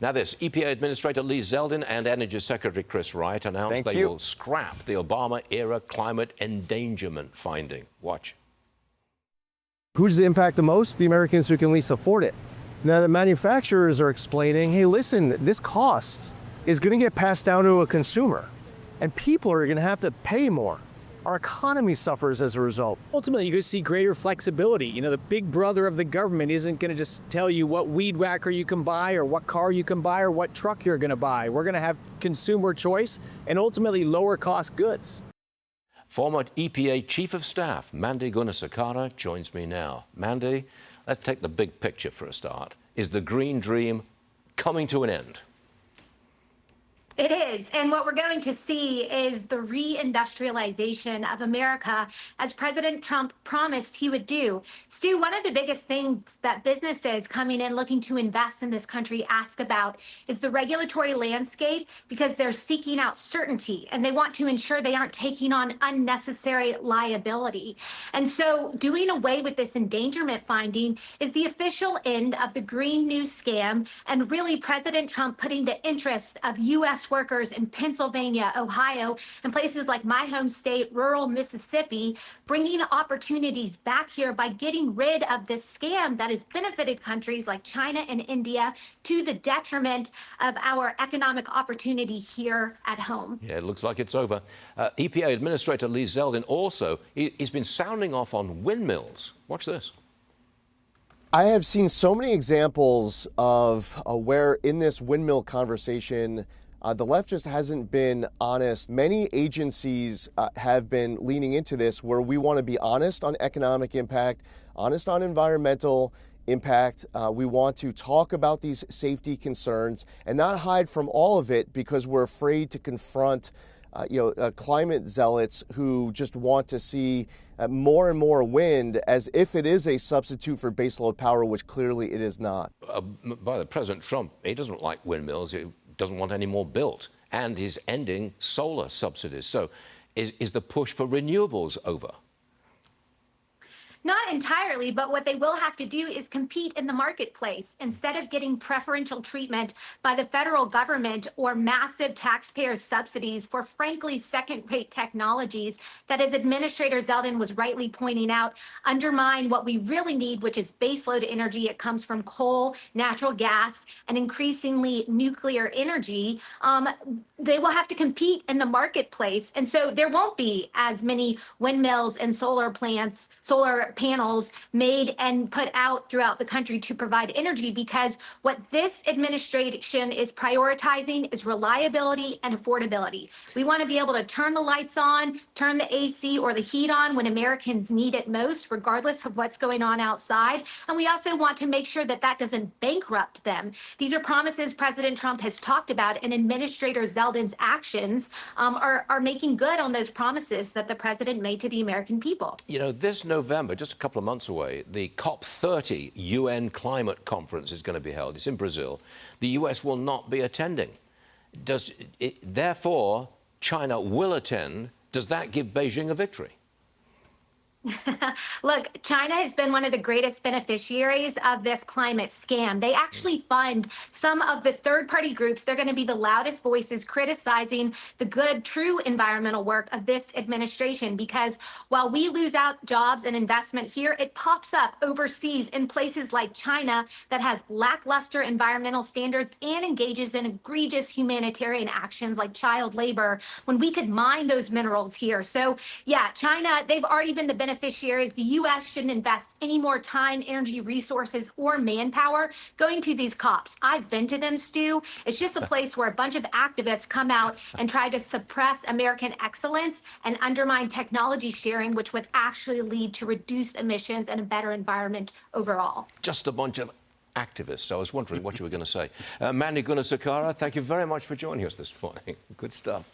Now this, EPA Administrator Lee Zeldin and Energy Secretary Chris Wright announced they will scrap the Obama-era climate endangerment finding. Watch. Who does it impact the most? The Americans who can least afford it. Now the manufacturers are explaining, hey, listen, this cost is going to get passed down to a consumer, and people are going to have to pay more. Our economy suffers as a result. Ultimately, you could see greater flexibility. You know, the big brother of the government isn't going to just tell you what weed whacker you can buy or what car you can buy or what truck you're going to buy. We're going to have consumer choice and ultimately lower cost goods. Former EPA Chief of Staff Mandy Gunasekara joins me now. Mandy, let's take the big picture for a start. Is the green dream coming to an end? It is. And what we're going to see is the reindustrialization of America, as President Trump promised he would do. Stu, one of the biggest things that businesses coming in looking to invest in this country ask about is the regulatory landscape, because they're seeking out certainty and they want to ensure they aren't taking on unnecessary liability. And so doing away with this endangerment finding is the official end of the Green New scam, and really President Trump putting the interests of U.S. workers in Pennsylvania, Ohio, and places like my home state, rural Mississippi, bringing opportunities back here by getting rid of this scam that has benefited countries like China and India to the detriment of our economic opportunity here at home. Yeah, it looks like it's over. EPA Administrator Lee Zeldin also, he's been sounding off on windmills. Watch this. I have seen so many examples of where in this windmill conversation, the left just hasn't been honest. Many agencies have been leaning into this, where we want to be honest on economic impact, honest on environmental impact. We want to talk about these safety concerns and not hide from all of it because we're afraid to confront climate zealots who just want to see more and more wind as if it is a substitute for baseload power, which clearly it is not. By the President Trump, he doesn't like windmills. He doesn't want any more built, and he's ending solar subsidies. So is the push for renewables over? Not entirely, but what they will have to do is compete in the marketplace. Instead of getting preferential treatment by the federal government or massive taxpayer subsidies for, frankly, second-rate technologies that, as Administrator Zeldin was rightly pointing out, undermine what we really need, which is baseload energy. It comes from coal, natural gas, and increasingly nuclear energy. They will have to compete in the marketplace. And so there won't be as many windmills and solar plants, solar panels made and put out throughout the country to provide energy, because what this administration is prioritizing is reliability and affordability. We want to be able to turn the lights on, turn the AC or the heat on when Americans need it most, regardless of what's going on outside. And we also want to make sure that that doesn't bankrupt them. These are promises President Trump has talked about, and Administrator Zeldin's actions are making good on those promises that the president made to the American people. You know, this November, just a couple of months away, the COP30 UN climate conference is going to be held. It's in Brazil. The US will not be attending. Therefore, China will attend. Does that give Beijing a victory? Look, China has been one of the greatest beneficiaries of this climate scam. They actually fund some of the third-party groups. They're going to be the loudest voices criticizing the good, true environmental work of this administration, because while we lose out jobs and investment here, it pops up overseas in places like China that has lackluster environmental standards and engages in egregious humanitarian actions like child labor, when we could mine those minerals here. So, yeah, China, they've already been the beneficiaries. The U.S. shouldn't invest any more time, energy, resources, or manpower going to these COPs. I've been to them, Stu. It's just a place where a bunch of activists come out and try to suppress American excellence and undermine technology sharing, which would actually lead to reduced emissions and a better environment overall. Just a bunch of activists. I was wondering what you were going to say. Mandy Gunasekara, thank you very much for joining us this morning. Good stuff.